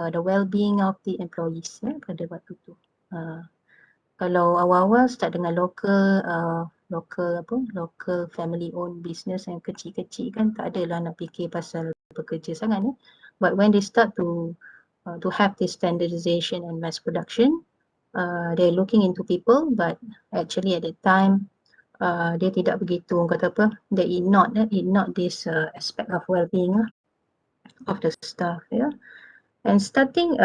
the well-being of the employees pada waktu tu. Kalau awal-awal start dengan local family owned business yang kecil-kecil kan, tak adalah nak fikir pasal bekerja sangat ni. But when they start to have this standardization and mass production, they're looking into people, but actually at that time dia tidak begitu, orang kata apa, they ignore this aspect of well-being of the staff. And starting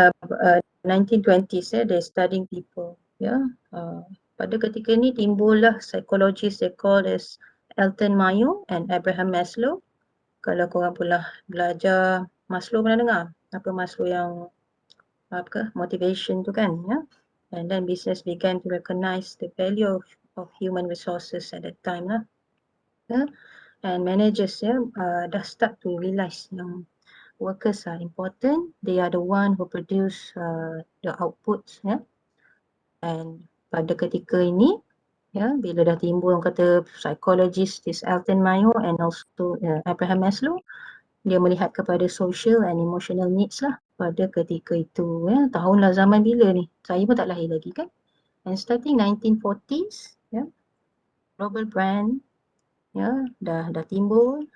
1920s, they're studying people. Pada ketika ni timbullah psychologists they call as Elton Mayo and Abraham Maslow. Kalau korang pula belajar Maslow, pernah dengar apa Maslow yang motivation tu kan, and then business began to recognize the value of human resources at that time lah. And managers dah start to realize yang workers are important. They are the one who produce the outputs. And pada ketika ini, bila dah timbul orang kata psychologist this Elton Mayo and also Abraham Maslow, dia melihat kepada social and emotional needs lah pada ketika itu. Tahunlah zaman bila ni? Saya pun tak lahir lagi kan. And starting 1940s, global brand dah timbul.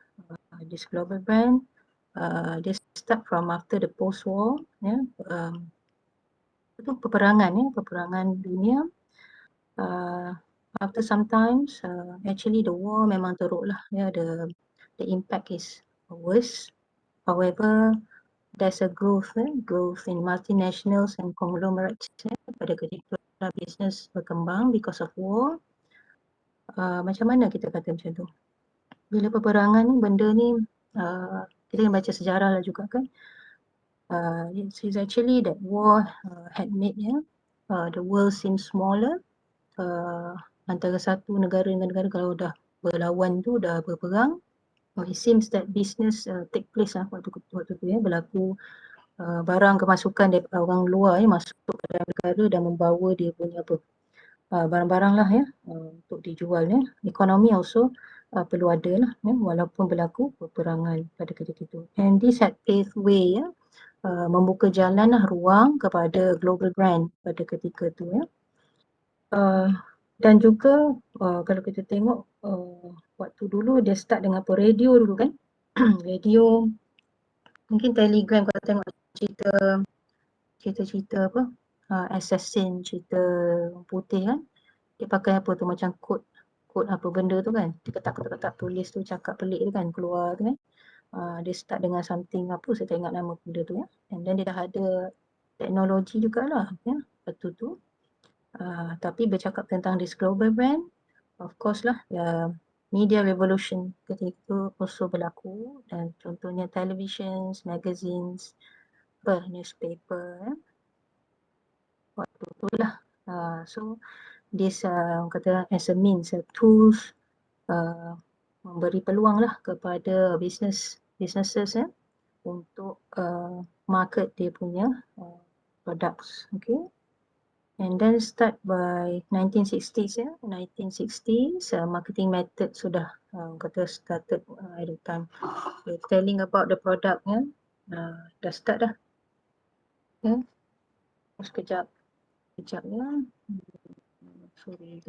This global brand dia start from after the post war, itu peperangan dunia. After sometimes actually the war memang teruk lah, the impact is worse. However, there's a growth in multinationals and conglomerates pada ketika business berkembang because of war. Macam mana kita kata macam tu? Bila peperangan ni, benda ni kita kena baca sejarah lah juga kan. It's actually that war had made the world seem smaller. Antara satu negara dengan negara kalau dah berlawan tu, dah berperang, it seems that business take place waktu tu berlaku. Barang kemasukan daripada orang luar masuk ke dalam negara dan membawa dia punya barang-barang lah untuk dijual. Ekonomi also perlu ada lah walaupun berlaku peperangan pada ketika itu. And this had paved way membuka jalan ruang kepada global brand pada ketika tu. Dan juga kalau kita tengok waktu dulu dia start dengan radio dulu kan. Radio, mungkin Telegram kalau tengok cerita assassin, cerita putih kan, dia pakai apa tu macam kod apa benda tu kan, dia ketak tulis tu, cakap pelik tu kan keluar tu kan. Dia start dengan something apa, saya tak ingat nama benda tu and then dia dah ada teknologi jugalah waktu tu. Tapi bercakap tentang this global brand, of course lah media revolution ketika itu also berlaku, dan contohnya televisions, magazines, newspaper waktu tu lah. So this orang kata as a means, tools memberi peluang lah kepada businesses untuk market dia punya products. Okay. And then start by 1960s 1960s marketing method sudah kata started at the time. So, telling about the product dah start dah. Sekejap ya. Sorry.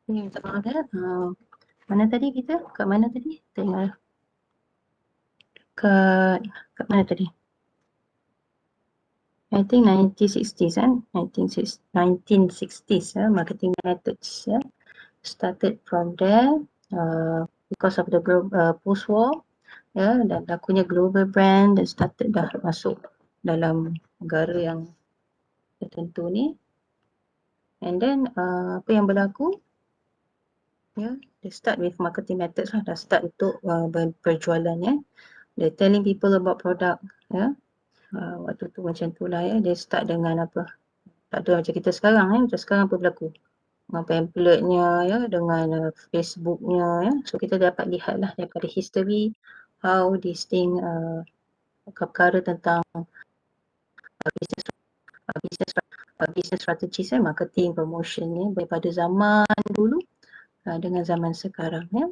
Minta maaf mana tadi kita? Kat mana tadi? Tengok. Kat mana tadi? I think 1960s 1960s marketing methods started from there because of the post-war dan lakunya global brand dan started dah masuk dalam negara yang tertentu ni. And then apa yang berlaku? Ya, they start with marketing methods lah, dah start untuk berjualan ya. They're telling people about product ya. Waktu tu macam tu lah ya, they start dengan apa? Tak ada macam kita sekarang ya, macam sekarang apa berlaku? Dengan pamphletnya ya, dengan Facebooknya ya. So kita dapat lihat lah daripada history how this thing perkara tentang business business business strategies marketing, promotion ni daripada zaman dulu dengan zaman sekarang ya.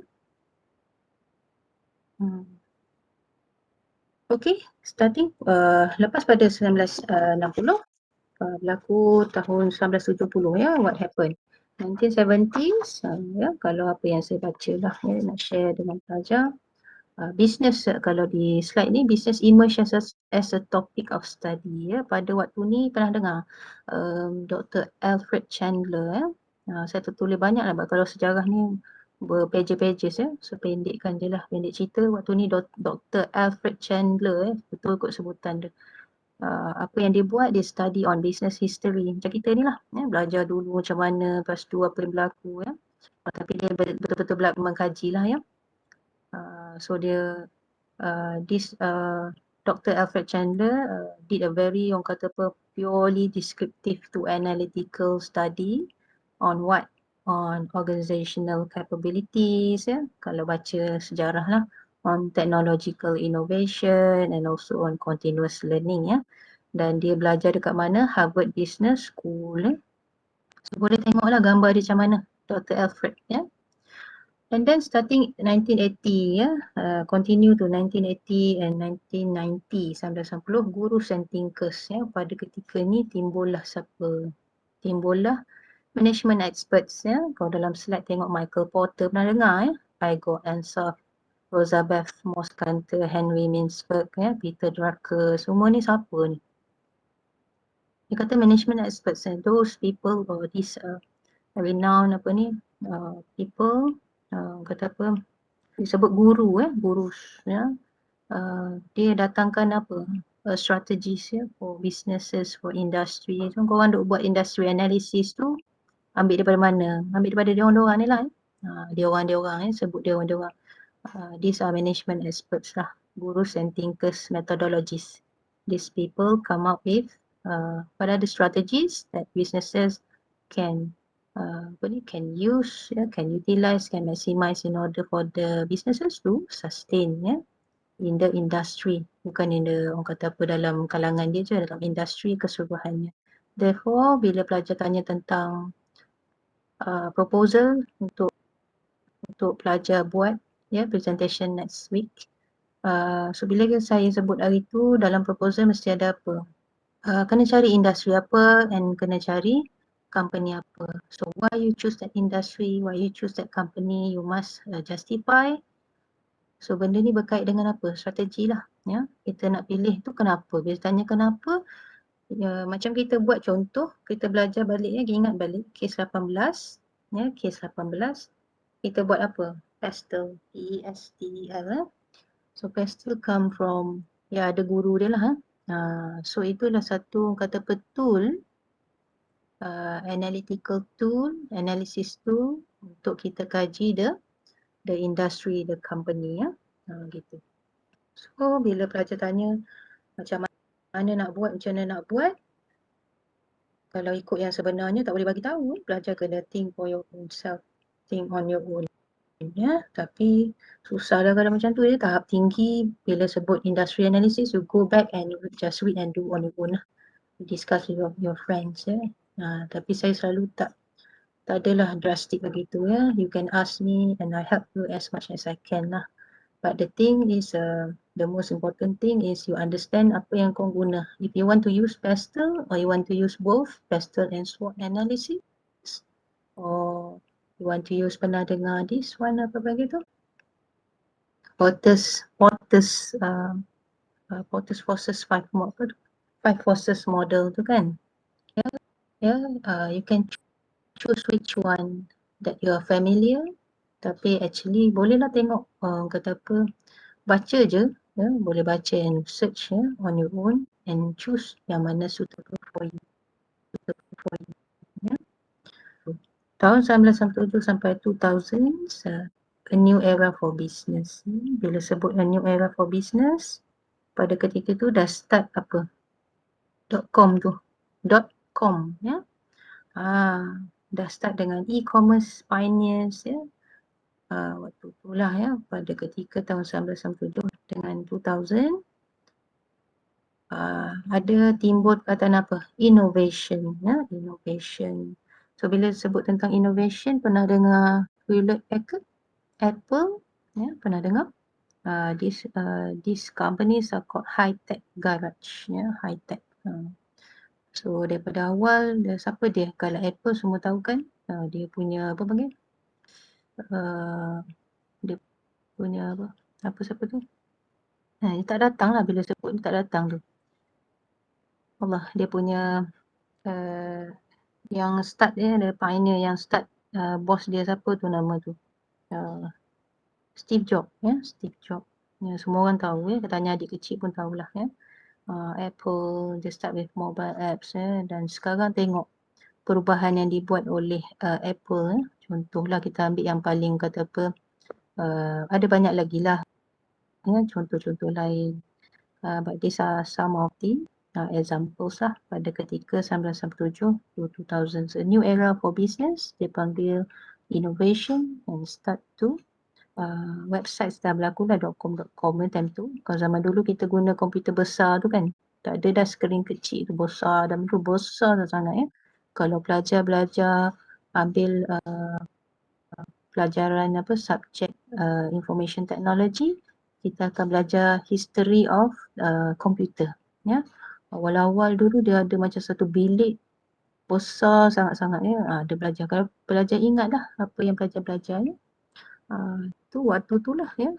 Okay, starting lepas pada 1960 berlaku tahun 1970 ya, what happened 1970s ya, kalau apa yang saya baca lah ya, nak share dengan pelajar. Business kalau di slide ni, business emerge as a topic of study ya. Pada waktu ni pernah dengar Dr. Alfred Chandler ya. Saya tertulis banyak lah kalau sejarah ni berpages-pages ya. So pendekkan je lah, pendek cerita. Waktu ni Dr. Alfred Chandler ya, betul kot sebutan dia. Apa yang dia buat, dia study on business history. Macam kita ni lah, ya, belajar dulu macam mana, lepas tu apa yang berlaku ya. Tapi dia betul-betul mengkaji lah ya. So dia this Dr. Alfred Chandler did a very, orang kata apa, purely descriptive to analytical study on what? On organizational capabilities ya. Kalau baca sejarah lah, on technological innovation and also on continuous learning ya. Dan dia belajar dekat mana? Harvard Business School ya. So boleh tengoklah gambar dia macam mana, Dr. Alfred ya. And then starting 1980 ya, continue to 1980 and 1990, 1990 gurus and thinkers ya. Pada ketika ni timbullah siapa? Timbullah management experts ya. Kalau dalam slide tengok Michael Porter, pernah dengar ya? Igor Ansoff, Rosabeth Moss-Kanter, Henry Mintzberg ya, Peter Drucker, semua ni siapa ni? Dia kata management experts and those people or these renowned apa ni people, kata apa, disebut guru gurus ya. Dia datangkan apa, strategies ya for businesses, for industry. So korang duk buat industry analysis tu, ambil daripada mana? Ambil daripada dia orang ni lah. Dia orang sebut dia orang. These are management experts lah, gurus and thinkers methodologies. These people come up with what are the strategies that businesses can can use, can utilize, can maximize in order for the businesses to sustain in the industry, bukan in the, orang kata apa, dalam kalangan dia je, dalam industri keseluruhannya. Therefore, bila pelajar tanya tentang proposal untuk pelajar buat presentation next week, so bila saya sebut hari tu, dalam proposal mesti ada apa? Kena cari industri apa and kena cari company apa. So why you choose that industry, why you choose that company, you must justify. So benda ni berkait dengan apa? Strategi lah ya. Kita nak pilih tu kenapa. Bila tanya kenapa, ya, macam kita buat contoh, kita belajar balik ingat balik kes 18 ya, kes 18 kita buat apa? Pastel, PESTEL. So pastel come from, ya ada guru dia lah. So itulah satu kata betul analytical tool, analysis tool untuk kita kaji the industry, the company ya. Gitu. So bila pelajar tanya macam mana nak buat, macam mana nak buat, kalau ikut yang sebenarnya tak boleh bagi tahu, pelajar kena think for your own self, think on your own ya. Tapi susah dah kalau macam tu ya, tahap tinggi. Bila sebut industry analysis, you go back and you just read and do on your own lah. Discuss with your friends ya. Tapi saya selalu tak adalah drastic begitu ya. You can ask me and I help you as much as I can lah. But the thing is, the most important thing is you understand apa yang kau guna. If you want to use pastel or you want to use both pastel and SWOT analysis, or you want to use, pernah dengar this one apa bagi tu? Porter's Forces 5 forces model tu kan. You can choose which one that you are familiar. Tapi actually bolehlah tengok kata apa, baca je ya, boleh baca and search on your own and choose yang mana suitable for you ya. tahun 1997 sampai 2000, a new era for business. Bila sebut a new era for business, pada ketika tu dah start apa? .com tu. .com, ya. Dah start dengan e-commerce pioneers, ya. Waktu itulah, ya, pada ketika tahun 1997 dengan 2000, ada timbul perkataan apa? Innovation, ya, innovation. So bila sebut tentang innovation, pernah dengar Hewlett Packard, Apple, ya, pernah dengar? These companies are called high-tech garage, ya, high-tech. So daripada awal, siapa dia? Kalau Apple semua tahu kan, dia punya apa panggil? Dia punya apa? Siapa tu? Dia tak datang lah, bila sebut dia tak datang tu. Allah, dia punya yang start dia, the pioneer yang start, bos dia siapa tu nama tu? Steve Jobs, ya, Steve Jobs. Ya, semua orang tahu, ya, tanya adik kecil pun tahulah, ya. Apple, dia start with mobile apps, ya, dan sekarang tengok perubahan yang dibuat oleh Apple, ya. Contohlah kita ambil yang paling kata apa, ada banyak lagi lah, ya, contoh-contoh lain. But these are some of the examples lah pada ketika 1997 to 2000. A new era for business, dia panggil innovation and start to website dah berlaku lah .com time tu. Kalau zaman dulu kita guna komputer besar tu kan, tak ada dah skrin kecil tu besar, dan tu besar sangat, ya. Kalau pelajar belajar ambil pelajaran apa subjek information technology, kita akan belajar history of komputer, ya. Awal-awal dulu dia ada macam satu bilik besar sangat-sangat, ya. Dia belajar, kalau pelajar ingat dah apa yang pelajar belajar, ya. Tu waktu tu lah, ya.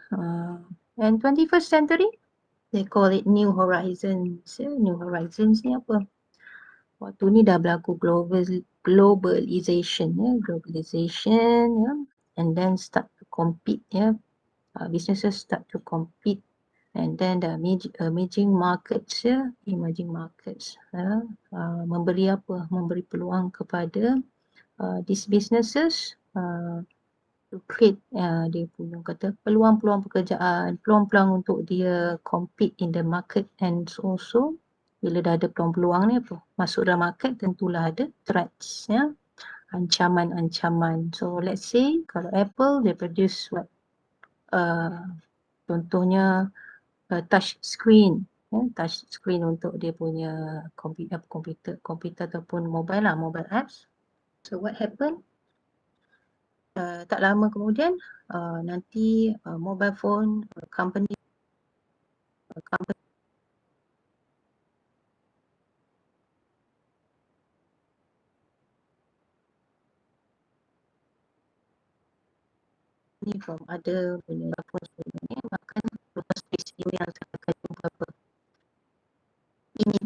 And 21st century, they call it New Horizons, ya. New Horizons ni apa? Waktu ni dah berlaku globalization, ya. Globalization, ya. And then start to compete, ya. Businesses start to compete, and then the emerging markets, ya, emerging markets, ya. Memberi apa? Memberi peluang kepada these businesses to create dia punya kata peluang-peluang pekerjaan, peluang-peluang untuk dia compete in the market, and also bila dah ada peluang-peluang ni apa? Masuk dalam market tentulah ada threats, ya. Ancaman-ancaman. So let's say kalau Apple dia produce what? Contohnya touch screen, ya, touch screen untuk dia punya komputer ataupun mobile lah, mobile apps. So what happen? Tak lama kemudian nanti mobile phone company from other punya phone sebenarnya, maka lepas peristiwa yang saya akan jumpa apa, ini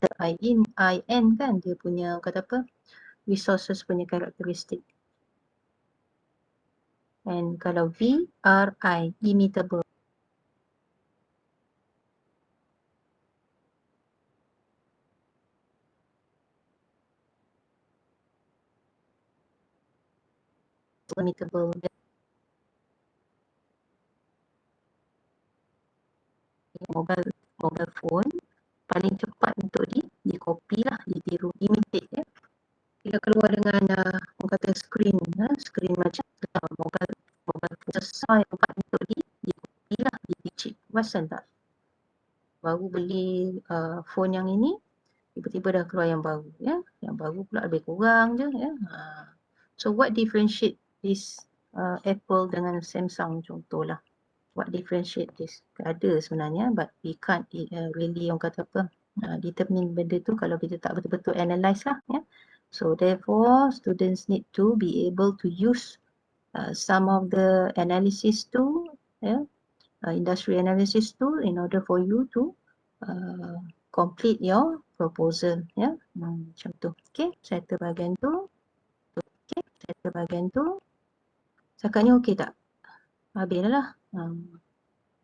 IN kan dia punya kata apa, resources punya karakteristik, and kalau VRI, immutable, immutable, mobile phone paling cepat untuk di copy lah, ditiru, imitate, ya. Bila keluar dengan orang kata screen macam mobile phone besar yang cepat untuk di copy lah, di chip. Perasan tak? Baru beli phone yang ini, tiba-tiba dah keluar yang baru, ya. Yang baru pula lebih kurang je, ya. So what differentiate this Apple dengan Samsung contohlah? What differentiate this? Ada sebenarnya, but we can't really orang kata apa, determine benda tu kalau kita tak betul-betul analyse lah, ya. So therefore students need to be able to use some of the analysis tool, ya, industry analysis tool in order for you to complete your proposal, ya. Macam tu. Okay, settle bahagian tu. Okay, settle bahagian tu. Cakapnya okey tak? Habis dah lah.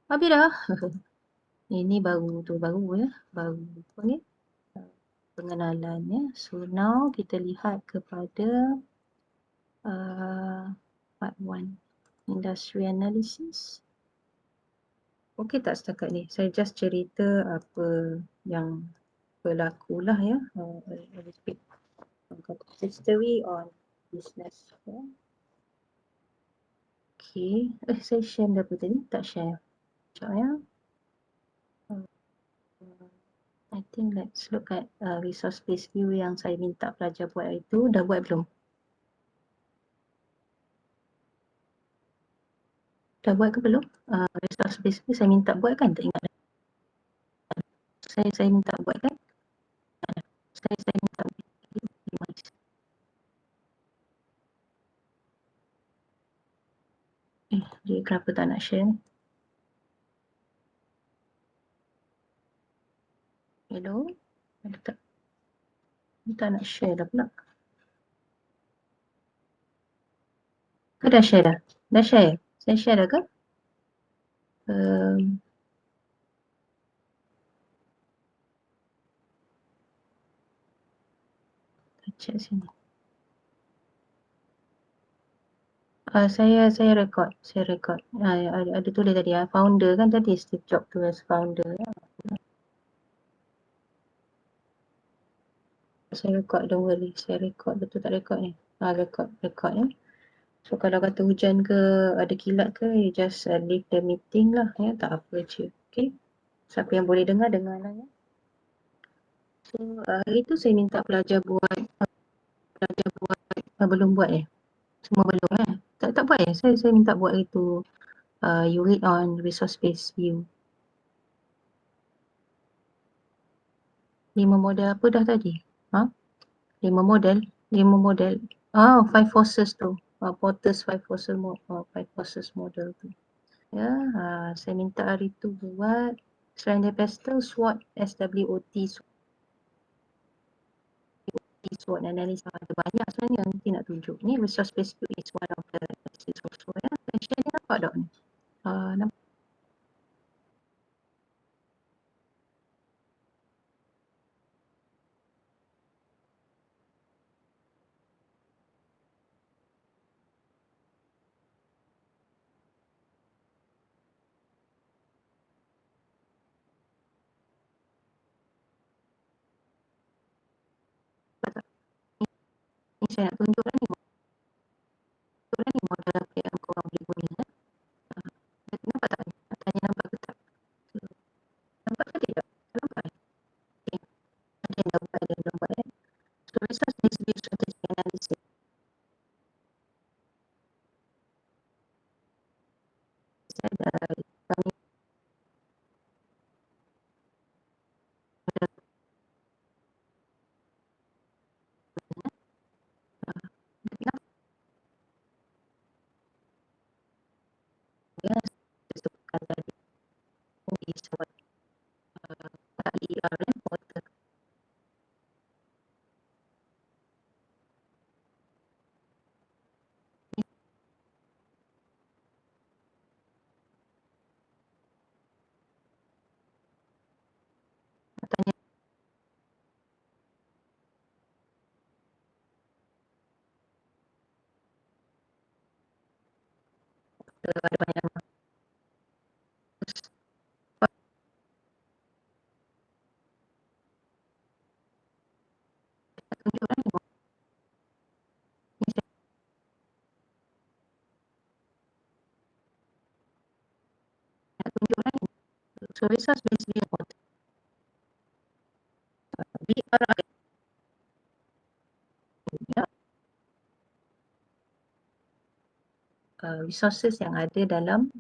Habis dah. Ini baru ya. Baru apa ni? Pengenalan, ya. So now kita lihat kepada Part 1, industry analysis. Okey tak setakat ni? Saya just cerita apa yang berlaku lah ya. History on business. Okay. Saya share berapa tadi? Tak share. Sekejap ya. I think let's look at resource based view yang saya minta pelajar buat itu. Dah buat belum? Dah buat ke belum? Resource based view saya minta buat kan? Tak ingat. Saya minta buat kan? Saya minta buat. Dia kenapa tak nak share ni? Hello? Ada tak? Dia tak nak share dah pula. Ke dah share dah? Dah share? Saya share dah ke? Check sini. Saya record. Ada tulis tadi founder kan tadi, Steve Jobs tu as founder. Saya record, don't worry. Saya record, betul tak record ni? Record ya. So kalau kata hujan ke, ada kilat ke, you just leave the meeting lah ya, tak apa je. Okay. Siapa yang boleh dengar lah ya. So hari tu saya minta pelajar buat, belum buat semua belum tak buat saya minta buat itu you read on resource based view. 5 model apa dah tadi? 5 model? 5 forces tu. Porter's 5 forces model tu. Ya, saya minta hari tu buat selain dari pastel, SWOT, SWOT, SWOT analysis. Ada banyak sebenarnya yang nanti nak tunjuk. Ni resource based view is one of the analysis also ya. Share ni nampak tak ni? Nampak. Ni saya nak tunjuk lah ni. Model apa yang korang boleh guna ya. Nampak tak ni? Tanya nampak ke tak? Nampak ke tidak? Nampak ni? Okay. Ada yang dah buat, ada yang belum buat So resource based view strategy analysis. Saya dah kami ya sebutkan tadi di sebut tadi portal tanya ada banyak nama. Tunjukkan ni. Ni saya nak tunjukkan ni. So resource based view portal. BRI ya. Resources yang ada dalam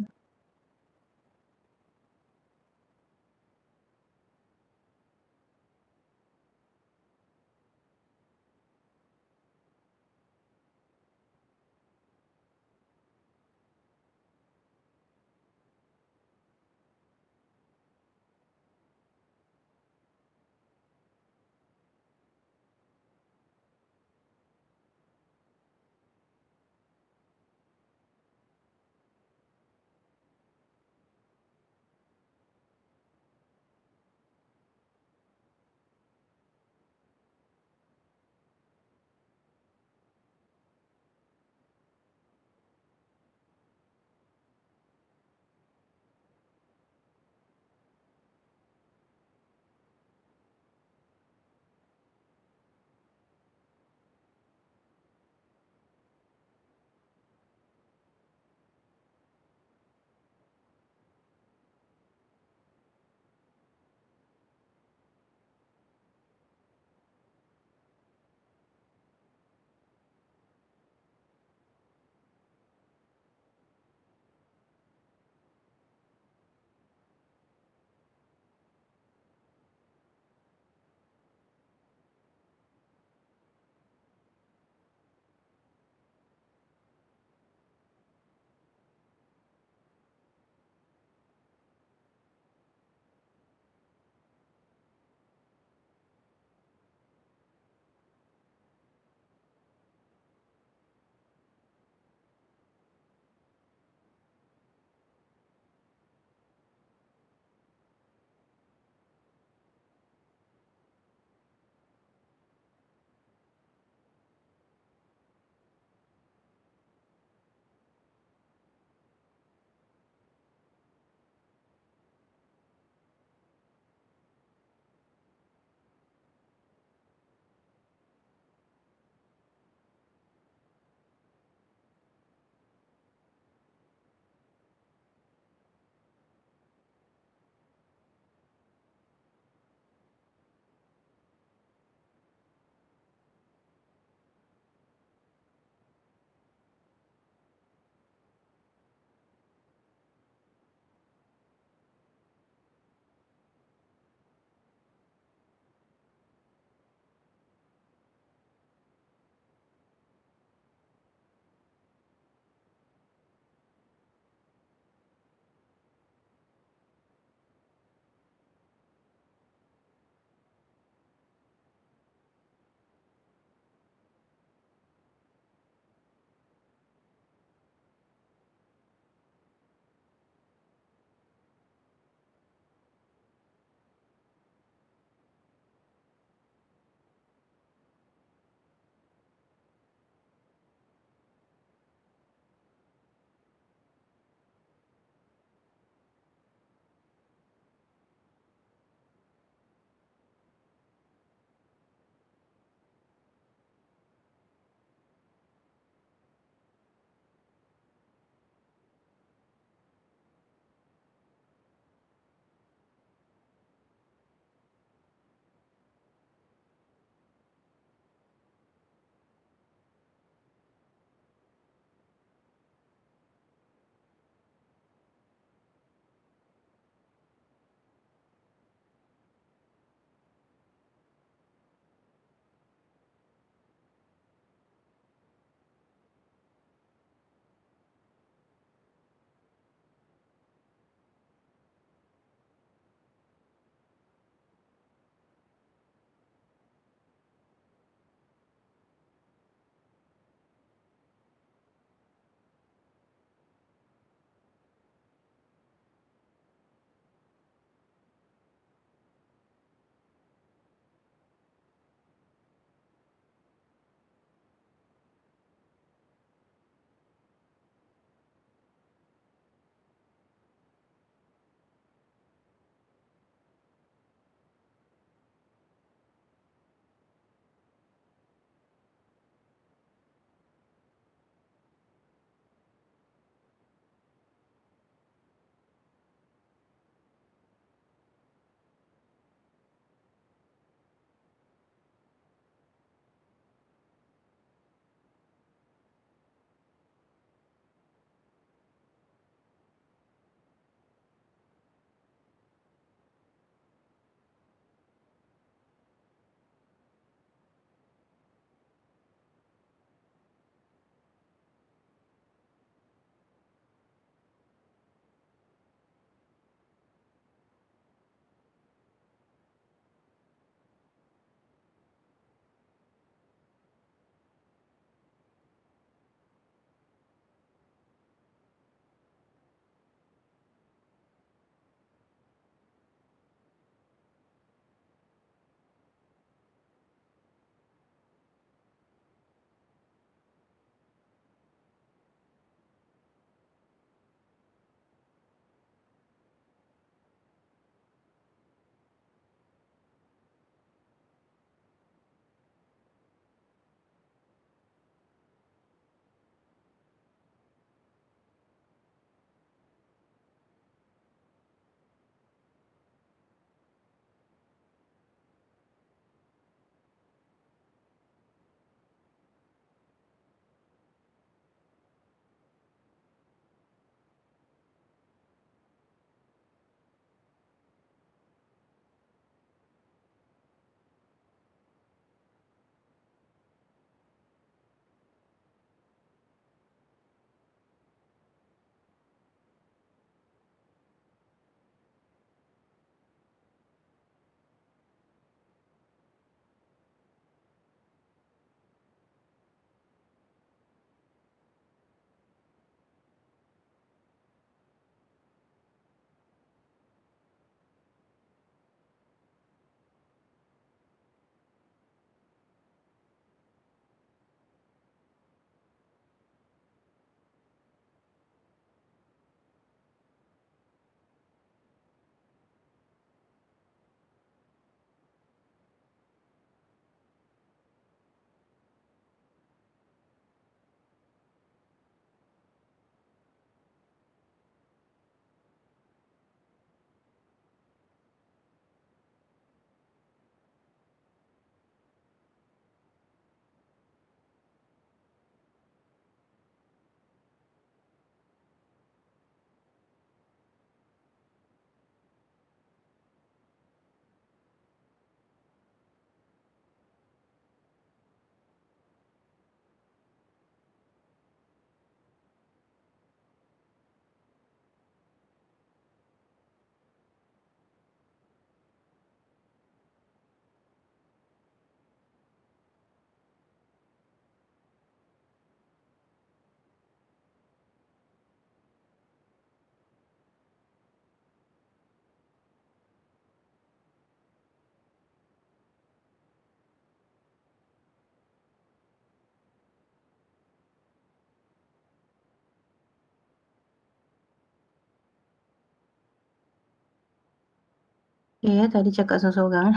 Okay ya, tadi cakap seorang-seorang.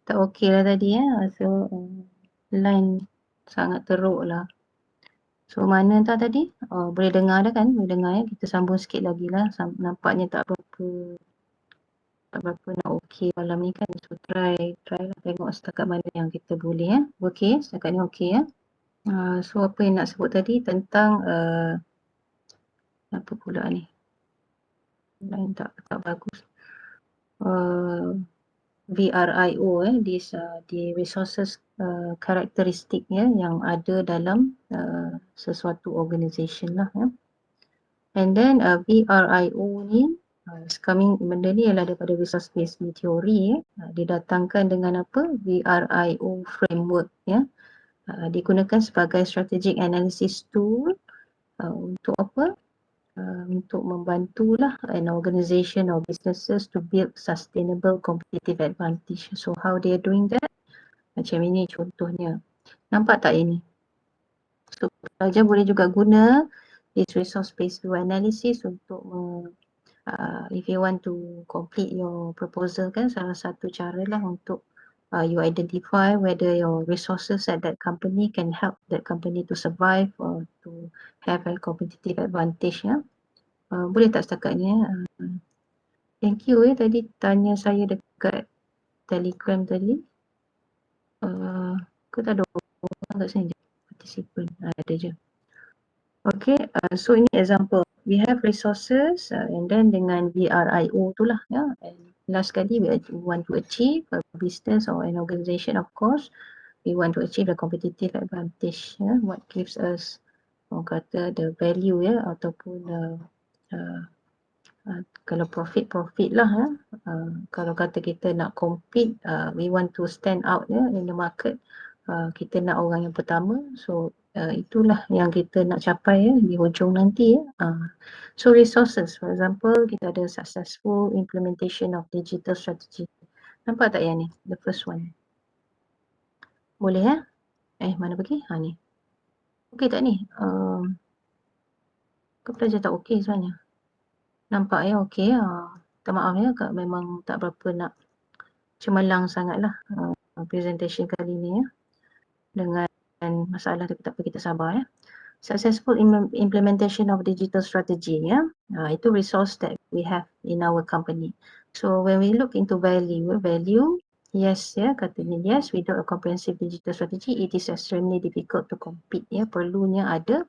Tak okey lah tadi ya. So line sangat teruk lah. So mana entah tadi? Boleh dengar dah kan? Boleh dengar ya. Kita sambung sikit lagi lah. Nampaknya tak berapa nak okey malam ni kan. So try lah tengok setakat mana yang kita boleh ya. Okey, setakat ni okey ya. So apa yang nak sebut tadi tentang apa pula ni? Line tak bagus. VRIO this the resources karakteristik ya yang ada dalam sesuatu organisation lah ya. And then VRIO ni coming benda ni ialah daripada resource based theory ya. Didatangkan dengan apa? VRIO framework ya. Digunakan sebagai strategic analysis tool untuk apa? Untuk membantulah an organisation or businesses to build sustainable competitive advantage. So how they are doing that? Macam ini contohnya. Nampak tak ini? So pelajar boleh juga guna this resource based analysis untuk if you want to complete your proposal kan, salah satu cara lah untuk you identify whether your resources at that company can help that company to survive or to have a competitive advantage ya. Boleh tak setakat ni ya? Thank you tadi tanya saya dekat Telegram tadi. Aku tak ada orang kat sini je. Participant ada je. Okay, so ini example. We have resources and then dengan VRIO tu lah ya. And last kali we want to achieve a business or an organisation, of course. We want to achieve a competitive advantage ya. What gives us orang kata the value ya ataupun kalau profit lah ya. Kalau kata kita nak compete, we want to stand out ya in the market. Kita nak orang yang pertama. So itulah yang kita nak capai ya di hujung nanti ya. So resources, for example, kita ada successful implementation of digital strategy. Nampak tak yang ni? The first one. Boleh ya? Mana pergi? Ni. Okey tak ni? Kau pelajar tak okey sebenarnya? Nampak ya okey. Tak maaf ya, memang tak berapa nak cemerlang sangatlah presentation kali ni ya. Dengan masalah tapi tak apa, kita sabar ya. Successful implementation of digital strategy ya. Itu resource that we have in our company. So when we look into value, yes ya, katanya yes, without a comprehensive digital strategy it is extremely difficult to compete ya. Perlunya ada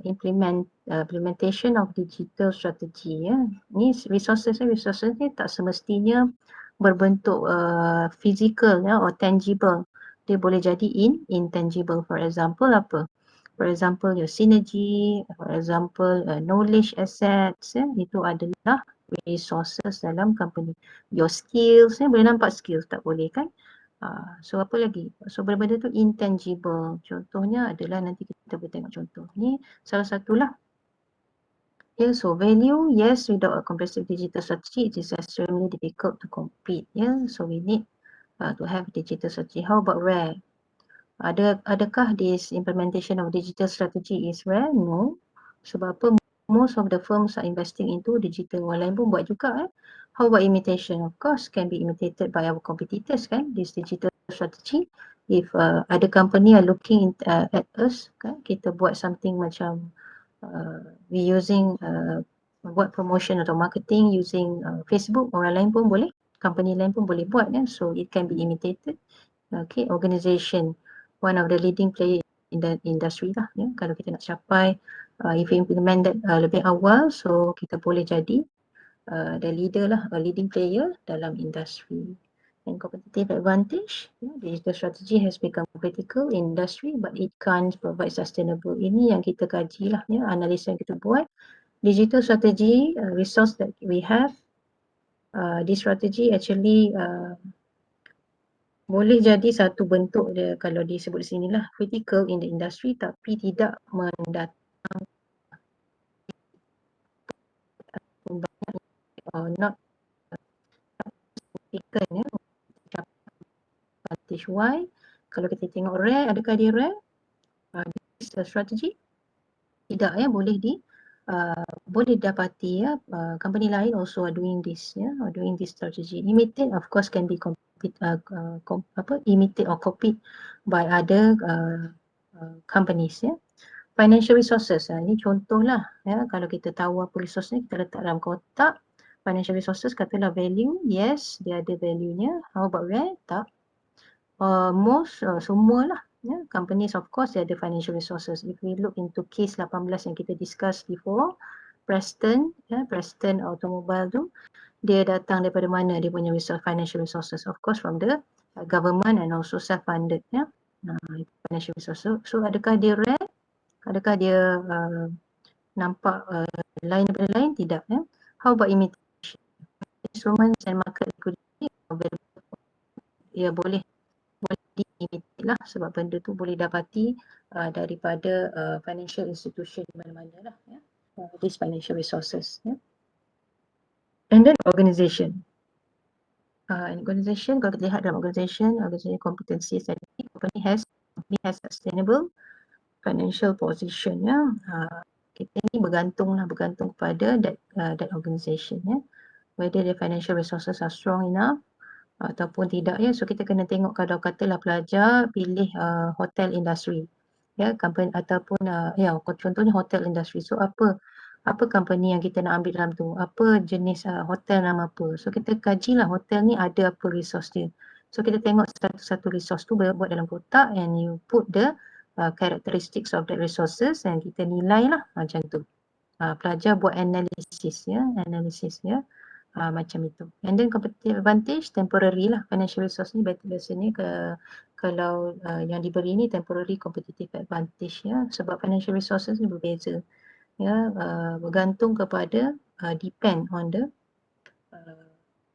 implementation of digital strategy ya. Ni resources ni tak semestinya berbentuk physical ya or tangible. Dia boleh jadi intangible. For example apa? For example your synergy, for example knowledge assets ya, itu adalah resources dalam company. Your skills ya, boleh nampak skills tak boleh kan? So apa lagi? So benda-benda tu intangible. Contohnya adalah nanti kita boleh tengok contoh. Ni salah satulah. Yeah, so value, yes, without a comprehensive digital strategy, it is extremely difficult to compete. Yeah, so we need to have digital strategy. How about rare? Adakah this implementation of digital strategy is rare? No. Sebab apa? Most of the firms are investing into digital. Orang lain pun buat juga. How about imitation? Of course, can be imitated by our competitors kan, this digital strategy. If other company are looking at us, kan, kita buat something macam we using buat promotion atau marketing using Facebook, orang lain pun boleh, company lain pun boleh buat kan, so it can be imitated. Okay, organisation, one of the leading player in the industry lah ya. Kalau kita nak capai if we implement that lebih awal, so kita boleh jadi the leader lah, a leading player dalam industri. And competitive advantage, digital strategy has become critical in industry but it can't provide sustainable. Ini yang kita kaji lah ya, analisa yang kita buat. Digital strategy, resource that we have, this strategy actually boleh jadi satu bentuk dia, kalau disebut di sini lah, critical in the industry tapi tidak mendatang not significant ya. Advantage why? Kalau kita tengok rare, adakah dia rare? This strategy tidak ya, boleh boleh dapati ya, company lain also are doing this ya, or doing this strategy. Imitate of course can be imitate or copied by other companies ya. Financial resources, ini contohlah ya, kalau kita tahu apa resource ni, kita letak dalam kotak. Financial resources katalah value, yes dia ada value-nya. How about rent? Tak. Most semualah ya, companies of course dia ada financial resources. If we look into case 18 yang kita discuss before, Preston ya, Preston Automobile tu, dia datang daripada mana dia punya financial resources? Of course from the government and also self-funded ya. Financial resources. So adakah dia rent? Adakah dia nampak lain daripada lain? Tidak ya. How about imitation? Instruments and market liquidity, ya boleh diimitate lah, sebab benda tu boleh dapati daripada financial institution di mana-mana lah ya. These financial resources ya. And then organisation. Organisation, kalau kita lihat dalam organisation competency tadi, company has sustainable financial position ya. Kita ni bergantung kepada that organisation ya, whether the financial resources are strong enough ataupun tidak ya. So kita kena tengok, kalau katalah pelajar pilih hotel industry ya, company ataupun ya contohnya hotel industry. So apa company yang kita nak ambil dalam tu, apa jenis hotel, nama apa. So kita kajilah hotel ni ada apa resource dia. So kita tengok satu resource tu buat dalam kotak, and you put the characteristics of the resources, and kita nilai lah macam tu. Pelajar buat analisis ya, macam itu. And then competitive advantage, temporary lah. Financial resource ni biasanya kalau yang diberi ni temporary competitive advantage ya, sebab financial resources ni berbeza ya, bergantung kepada depend on the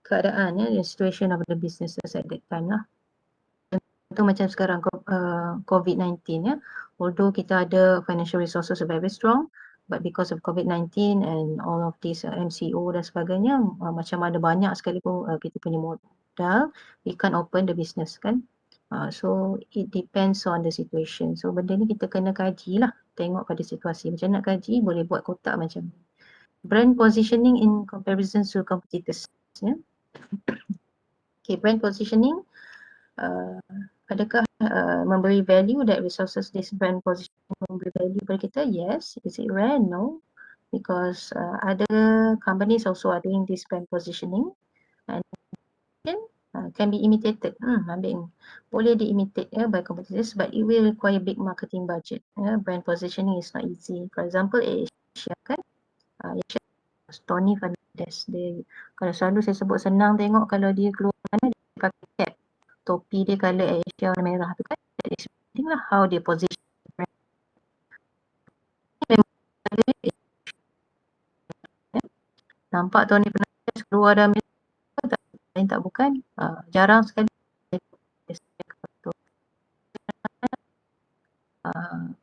keadaan ya, the situation of the businesses at that time lah. Contoh macam sekarang COVID-19 ya, although kita ada financial resources very strong, but because of COVID-19 and all of these MCO dan sebagainya, macam ada banyak sekali pun kita punya modal, we can't open the business kan. So it depends on the situation. So benda ni kita kena kaji lah, tengok pada situasi. Macam nak kaji, boleh buat kotak macam ni. Brand positioning in comparison to competitors ya. Okay, brand positioning, adakah memberi value that resources this brand positioning memberi value kepada kita? Yes. Is it rare? No. Because other companies also are doing this brand positioning, and can be imitated. Boleh diimitate by competitors, but it will require big marketing budget. Brand positioning is not easy. For example, Asia kan, Asia, Tony Fernandez, dia kalau selalu saya sebut senang tengok kalau dia keluar mana dia pakai cap, topi dia colour Asia warna merah tu kan, that is lah how dia position brand. Nampak Tony Fernandez keluar dari lain tak bukan, jarang sekali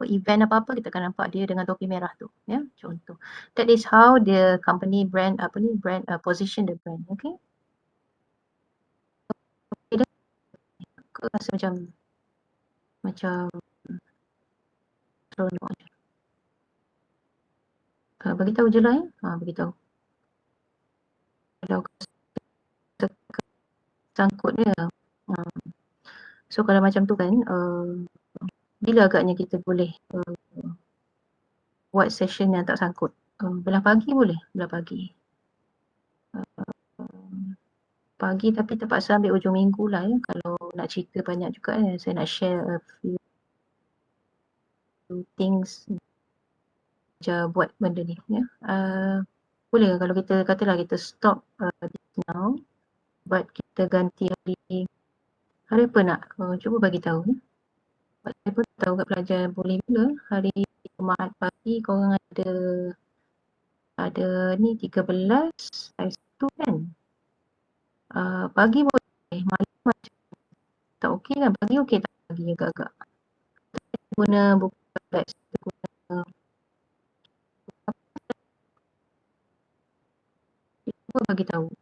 event apa-apa kita akan nampak dia dengan topi merah tu ya, contoh. That is how the company brand position the brand. Okay, aku rasa macam seronok je. Beritahu je lah ya, beritahu kalau sangkut dia. So kalau macam tu kan, bila agaknya kita boleh buat session yang tak sangkut? Belah pagi boleh? Belah pagi. Pagi tapi terpaksa ambil hujung minggu lah ya, kalau nak cerita banyak juga ya. Saya nak share a few things buat benda ni ya. Boleh kalau kita katalah kita stop now, but kita ganti hari apa nak? Cuba bagi tahu ya. Saya pun tahu kat pelajar boleh bila hari Jumaat pagi korang ada ni 13 hari Sabtu kan. Pagi boleh, malam macam tak okey kan? Pagi okey tak? Pagi agak-agak guna buku guide, guna cuba bagi tahu.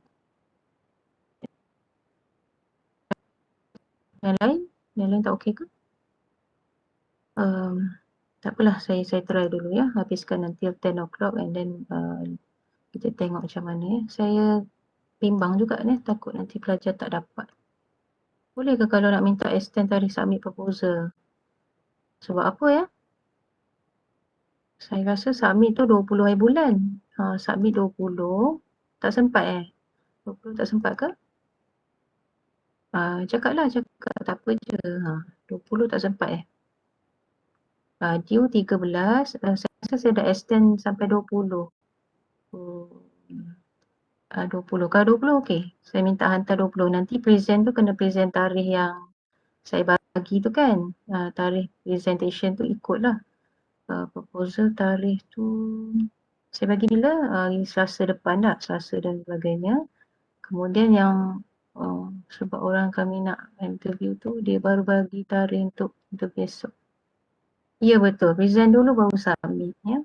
Yang lain tak okey ke? Tak apalah, saya try dulu ya, habiskan until 10 o'clock and then kita tengok macam mana ya. Saya bimbang juga ni, takut nanti pelajar tak dapat. Boleh ke kalau nak minta extend tarikh submit proposal? Sebab apa ya? Saya rasa submit tu 20 hari bulan. Submit 20, tak sempat 20 tak sempat ke? Cakaplah, cakap tak apa je. 20 tak sempat due 13, saya rasa saya dah extend sampai 20. 20. Kalau 20 okey. Saya minta hantar 20. Nanti present tu kena present tarikh yang saya bagi tu kan. Tarikh presentation tu ikutlah. Proposal tarikh tu saya bagi bila? Hari Selasa depan tak? Selasa dan sebagainya. Kemudian yang sebab orang kami nak interview tu, dia baru bagi tarikh untuk besok. Ya betul, present dulu baru submit ya.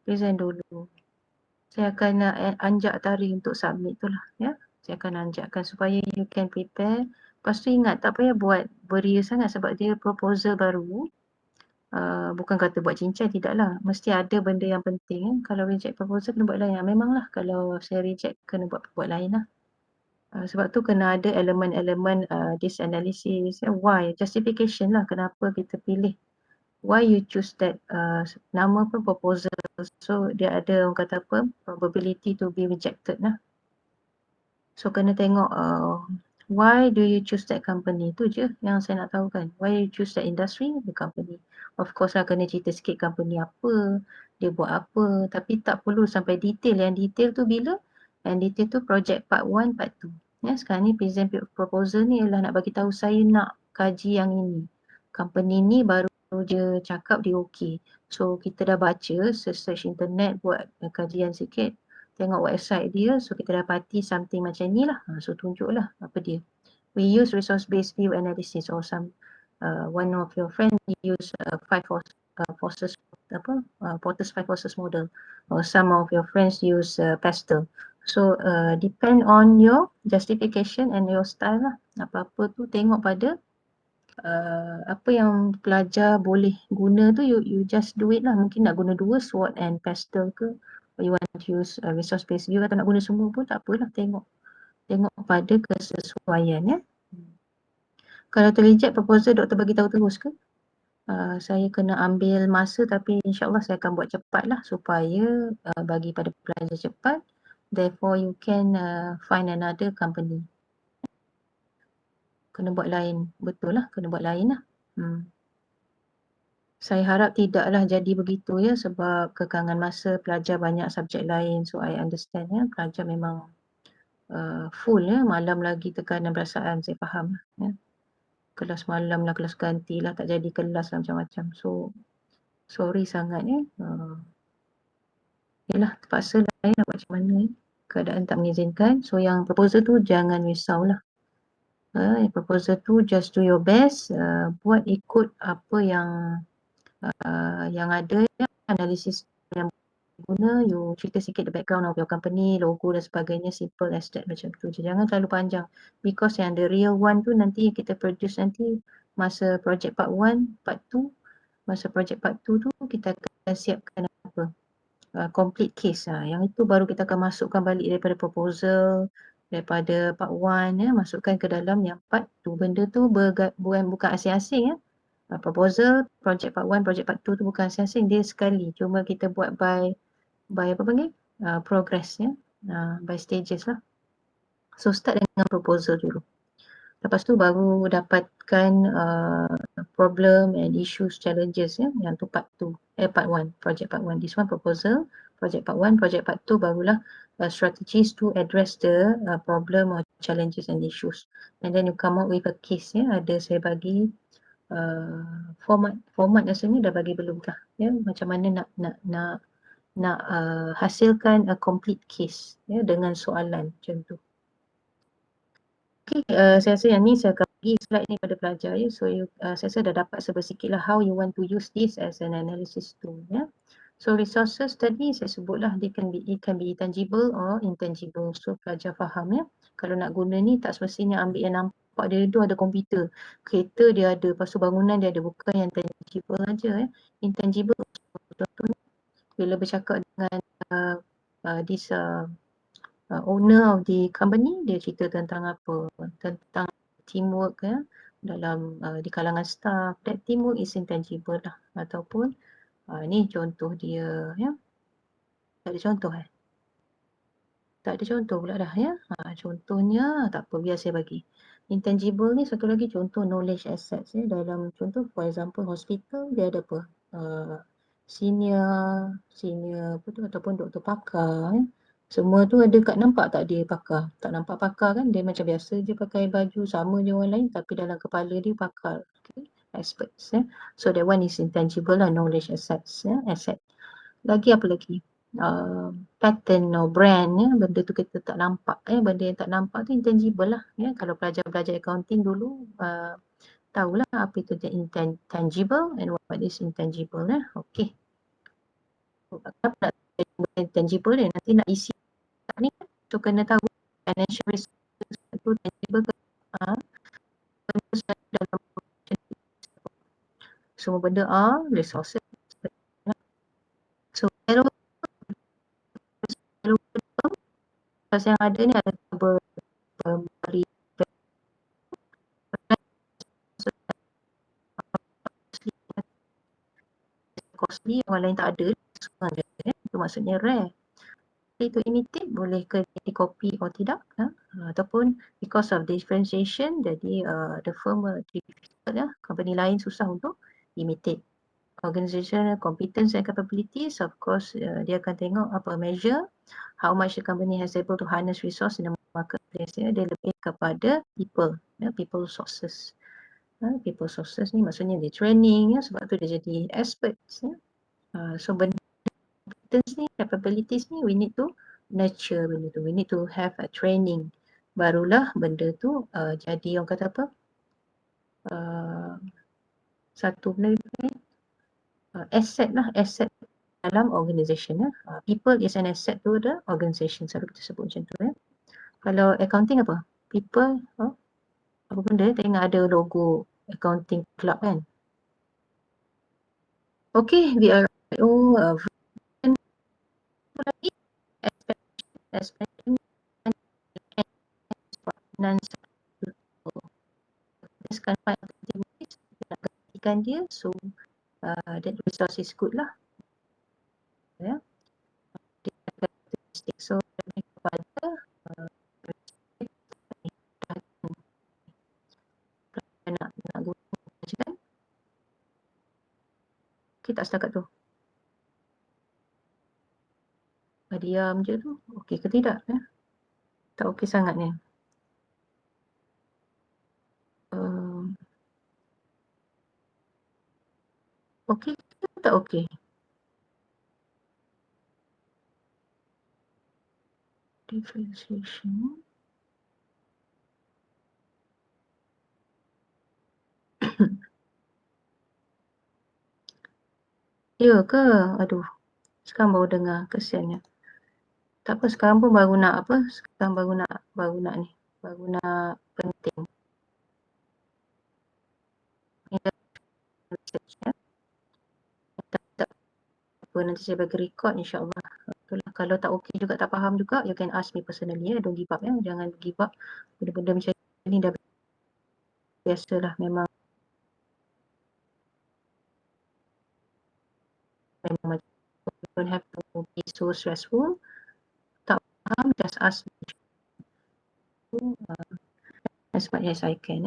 Present dulu. Saya akan anjak tarikh untuk submit tu lah ya. Saya akan anjakkan supaya you can prepare. Lepas tu ingat tak payah buat beria sangat sebab dia proposal baru. Bukan kata buat cincai, tidaklah. Mesti ada benda yang penting. Kalau reject proposal kena buat lain. Memanglah kalau saya reject kena buat lain lah. Sebab tu kena ada elemen-elemen this analysis. Why? Justification lah kenapa kita pilih. Why you choose that nama pun proposal. So dia ada orang kata apa, probability to be rejected lah. So kena tengok why do you choose that company, tu je yang saya nak tahu kan. Why you choose that industry, the company. Of course lah kena cerita sikit company apa, dia buat apa, tapi tak perlu sampai detail. Yang detail tu bila? Yang detail tu project part 1, part 2. Ya, sekarang ni present proposal ni ialah nak bagi tahu saya nak kaji yang ini. Company ni baru dia cakap dia okey. So kita dah baca, search internet, buat kajian sikit, tengok website dia, so kita dapati something macam ni lah. So tunjuklah apa dia. We use resource based view analysis or some one of your friend use Porter's 5 forces model, or some of your friends use Pastel. So depend on your justification and your style lah. Apa-apa tu tengok pada apa yang pelajar boleh guna tu, you just do it lah. Mungkin nak guna dua, SWOT and Pastel ke, or you want to use resource based view atau nak guna semua pun tak apalah, tengok pada kesesuaian ya. Kalau terreject proposal, doktor bagi tahu terus ke? Saya kena ambil masa, tapi insyaAllah saya akan buat cepat lah supaya bagi pada pelajar cepat. Therefore you can find another company. Kena buat lain, betul lah, kena buat lain lah. Saya harap tidaklah jadi begitu ya, sebab kekangan masa, pelajar banyak subjek lain. So I understand ya, pelajar memang full ya, malam lagi tekanan perasaan, saya faham ya. Kelas malam lah, kelas ganti lah, tak jadi kelas lah, macam-macam. So sorry sangat ya. Yalah, terpaksa lah ya, nak buat macam mana ya. Keadaan tak mengizinkan. So yang proposal tu jangan risaulah. Yang proposal tu just do your best, buat ikut apa yang ada ya, analisis yang guna, you cerita sikit the background of your company, logo dan sebagainya, simple as that, macam tu je. Jangan terlalu panjang, because yang the real one tu nanti kita produce nanti masa project part 1, part 2. Masa project part 2 tu kita akan siapkan apa, complete case. Yang itu baru kita akan masukkan balik daripada proposal, daripada part 1 ya, masukkan ke dalam yang part 2. Benda tu bukan asing-asing ya. Proposal, project part 1, project part 2 tu bukan asing-asing, dia sekali. Cuma kita buat by apa panggil? Progress ya. By stages lah. So start dengan proposal dulu. Lepas tu baru dapatkan problem and issues, challenges ya. Yang tu part 2, part 1, project part 1. This one proposal, project part 1, project part 2 barulah strategies to address the problem or challenges and issues. And then you come up with a case ya. Ada saya bagi format rasanya dah bagi belum kah ya, macam mana nak hasilkan a complete case ya, dengan soalan macam tu. Okay, saya rasa yang ni saya akan bagi slide ni pada pelajar ya. So saya rasa dah dapat sebersikit lah how you want to use this as an analysis tool ya. So resources tadi saya sebutlah, it can be tangible or intangible. So pelajar faham ya. Kalau nak guna ni tak semestinya ambil yang nampak dia tu, ada komputer, kereta dia ada, lepas tu bangunan dia ada, bukan yang tangible. tangible aja intangible contohnya bila bercakap dengan this owner of the company, dia cerita tentang apa, tentang teamwork dalam di kalangan staff. That teamwork is intangible lah, ataupun ni contoh dia tak ada contoh tak ada contoh pula dah contohnya tak apa, biar saya bagi. Intangible ni satu lagi contoh knowledge assets dalam contoh for example hospital dia ada apa senior apa tu ataupun doktor pakar semua tu ada kat nampak tak dia pakar, tak nampak pakar kan, dia macam biasa je pakai baju sama je orang lain tapi dalam kepala dia pakar, okay? Experts so that one is intangible lah, knowledge assets asset. Lagi apa lagi? Pattern or brand benda tu kita tak nampak benda yang tak nampak tu intangible lah kalau belajar accounting dulu tahulah apa itu intangible and what is intangible okey. Kenapa nak benda intangible dia nanti nak isi ni so kena tahu financial risk tu tangible ke dalam semua benda resources so kalau yang ada ni ada beri costly orang lain tak ada itu maksudnya rare. Itu imitate boleh ke jadi copy atau tidak ataupun because of differentiation jadi the firm difficult company lain susah untuk imitate. Organizational competence and capabilities, of course dia akan tengok apa measure how much the company has able to harness resource in the marketplace dia lebih kepada people people sources. People sources ni maksudnya dia training sebab tu dia jadi experts so benda competence ni, capabilities ni we need to nurture benda tu, we need to have a training barulah benda tu jadi orang kata apa satu benda asset lah, asset dalam organisation people is an asset to the organisation, selalu kita sebut macam tu kalau accounting apa? People apa benda tengok ada logo accounting club kan. Okay, VRIO lagi expansion finance kan activities nak gantikan dia so that resource is good lah so lebih kepada nak guna kan kita setakat tu diam je tu okey ke tidak tak okey sangat ni okey ke tak okey differentiation ya ke aduh sekarang baru dengar kesiannya tak apa sekarang pun baru nak apa sekarang baru nak ni baru nak penting research tak apa nanti saya bagi record insyaAllah itulah kalau tak okey juga tak faham juga you can ask me personally don't give up jangan give up benda-benda macam ni dah biasalah memang don't have to be so stressful tak faham just ask me as much as I can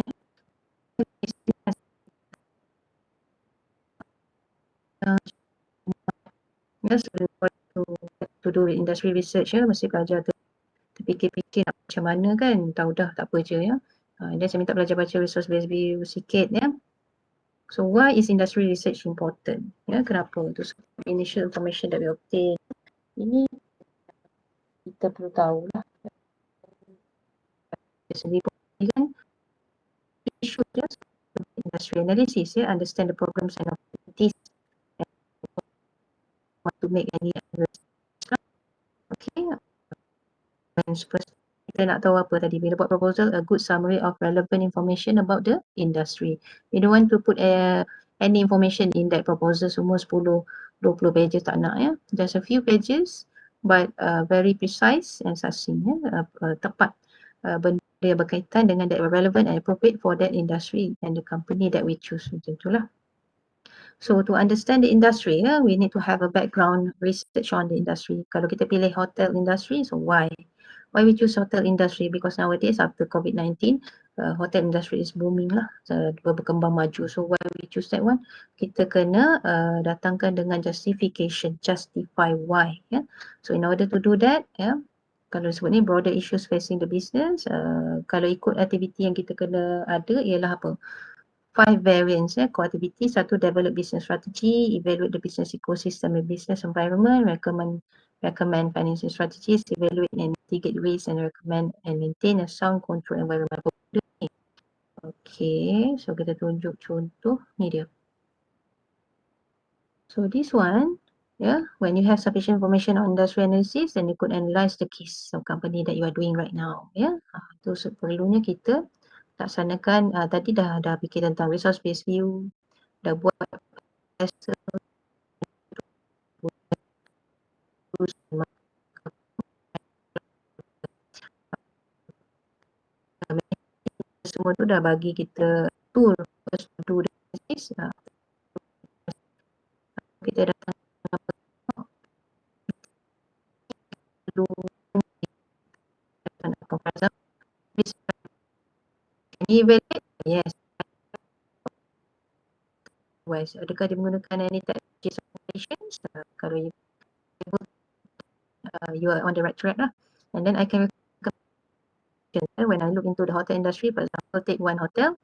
yes to do industry research mesti belajar terfikir-fikir macam mana kan tahu dah tak apa je dan saya minta belajar baca resource base view sikit so why is industry research important kenapa tu initial information that we obtain ini kita perlu tahu lah sendiri kan issue just industry analysis understand the problems and opportunities and want to make any okay and first kita nak tahu apa tadi bila buat proposal a good summary of relevant information about the industry we don't want to put any information in that proposal semua 10-20 pages tak nak ya. Just a few pages but very precise and succinct ya. Tepat benda yang berkaitan dengan that relevant and appropriate for that industry and the company that we choose, macam itulah. So to understand the industry, we need to have a background research on the industry. Kalau kita pilih hotel industry, so why? Why we choose hotel industry? Because nowadays after COVID-19, hotel industry is booming lah, berkembang maju. So why we choose that one? Kita kena datangkan dengan justification, justify why. Yeah? So in order to do that, kalau sebut ni broader issues facing the business, kalau ikut aktiviti yang kita kena ada ialah apa? 5 variants core activity. Satu, develop business strategy, evaluate the business ecosystem and business environment, recommend financing strategies, evaluate and mitigate risks, and recommend and maintain a sound control environment. Okay, so kita tunjuk contoh ni dia. So this one, when you have sufficient information on industry analysis, then you could analyze the case of company that you are doing right now. Itu perlunya kita laksanakan. Tadi dah fikir tentang resource based view, dah buat semua tu dah bagi kita tool to do this. Kita datang dulu comparison. Can you evaluate? Yes. Adakah dia menggunakan any type of justifications? Kalau you are on the right track lah. And then I can recommend when I look into the hotel industry, for example, take one hotel.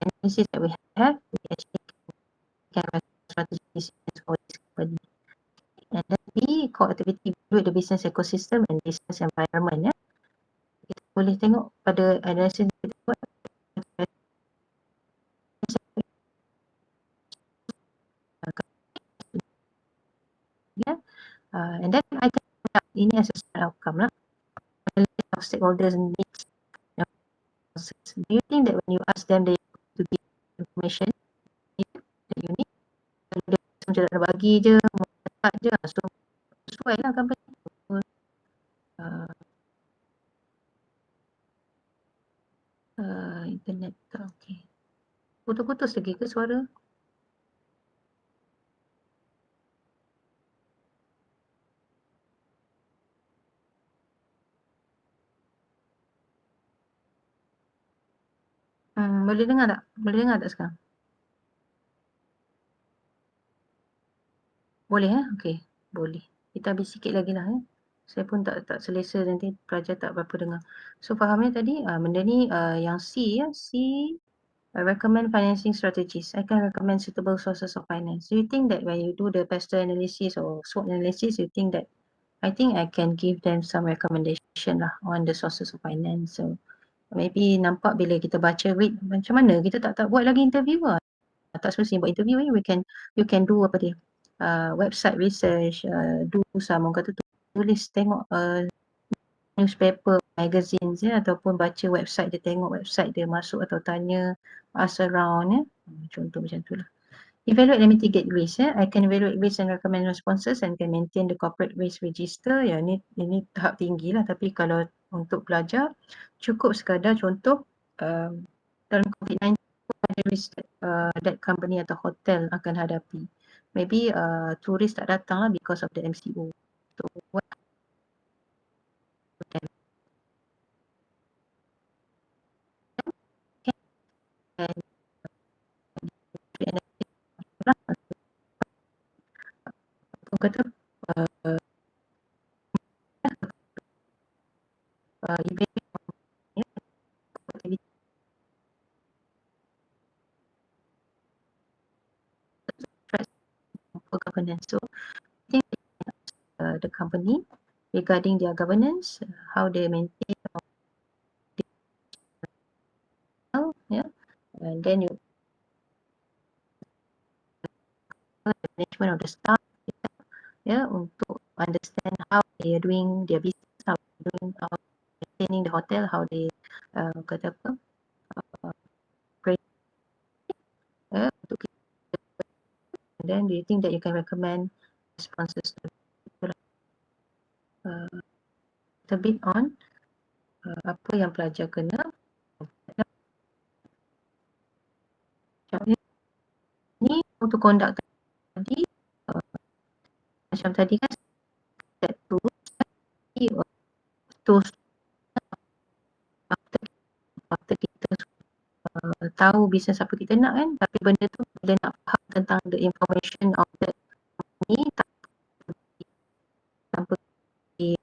Analysis that we have, we actually can have strategies for this company. And then B, core activity, build the business ecosystem and business environment. Kita boleh tengok pada analysis kita buat. And then I can ini as a outcome lah. Stakeholders needs. Do you think that when you ask them they to give information that you need, kalau dia macam nak bagi je, tak je, so sesuai lah company. Internet tak okey. Putus-putus lagi ke suara? Boleh dengar tak? Boleh dengar tak sekarang? Boleh okey, boleh. Kita habis sikit lagi lah Saya pun tak selesa nanti pelajar tak berapa dengar. So fahamnya tadi benda ni yang C C I recommend financing strategies. I can recommend suitable sources of finance. Do you think that when you do the PESTEL analysis or SWOT analysis, you think that I think I can give them some recommendation lah on the sources of finance. So maybe nampak bila kita baca read macam mana kita tak buat lagi interview lah. Tak semestinya buat interview you can do apa dia website research, do some orang kata tulis tengok newspaper, magazines ataupun baca website dia, tengok website dia, masuk atau tanya, ask around contoh macam tu lah. Evaluate and mitigate risk. I can evaluate risk and recommend responses and can maintain the corporate risk register. Ini tahap tinggi lah, tapi kalau untuk pelajar cukup sekadar contoh dalam COVID-19 ada risk that company atau hotel akan hadapi. Maybe turis tak datang lah because of the MCO. So what kata for governance. So I think the company regarding their governance, how they maintain and then you management of the staff untuk understand how they are doing their business, how they are doing, maintaining the hotel, how they kata apa, untuk kita. Then do you think that you can recommend sponsors a bit on apa yang pelajar kena ni untuk conduct tadi, macam tadi kan step tu tools after kita tahu bisnes apa kita nak kan, tapi benda tu bila nak faham tentang the information of that ni tanpa we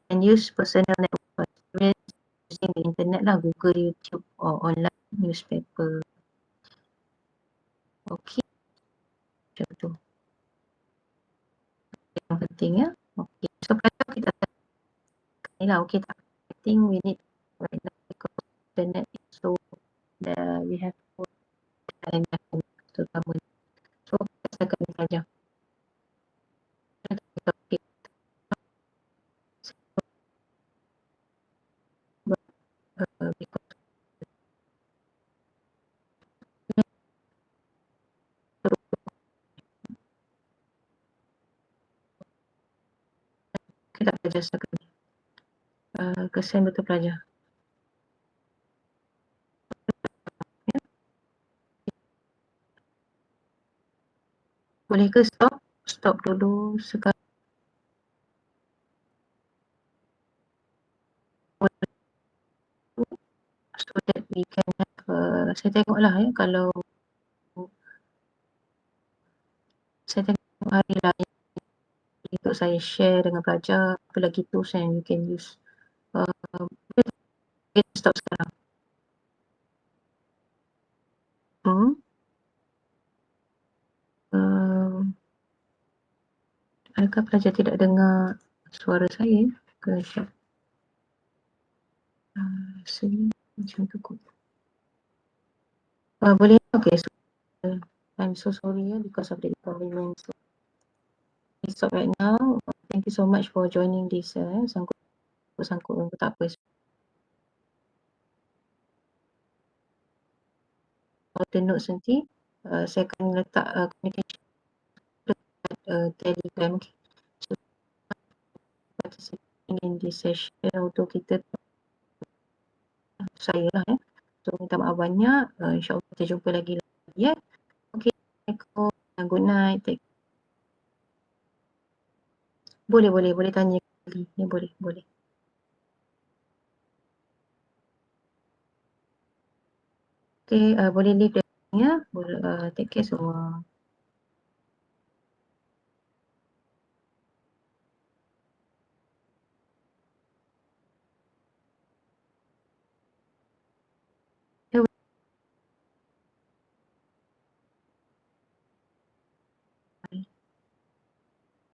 can use personal network experience using the internet lah, Google, YouTube or online newspaper. Okay, macam tu yang penting ya. Okay, so kalau kita ni lah, okay tak, I think we need right now because internet is so we have and terutama so kita akan saja okay. Kita belajar sekali kesian betul pelajar ya. Boleh ke stop dulu sekarang so that we can have saya tengoklah ya, kalau saya tengok hari lain untuk saya share dengan pelajar apa lagi tools yang you can use. Kita stop sekarang. Adakah pelajar tidak dengar suara saya ke siap? Sini macam tu kot. Boleh, okay. So, I'm so sorry because of the inconvenience. So, stop right now. Thank you so much for joining this sangkut tak apa. The notes nanti saya akan letak communication Telegram. Okay. So, participating in this session untuk kita saya lah So minta maaf banyak. InsyaAllah kita jumpa lagi ya. Okay. Assalamualaikum. Good night. Boleh tanya lagi. Ni boleh. Okay, boleh leave ya. Boleh take care semua.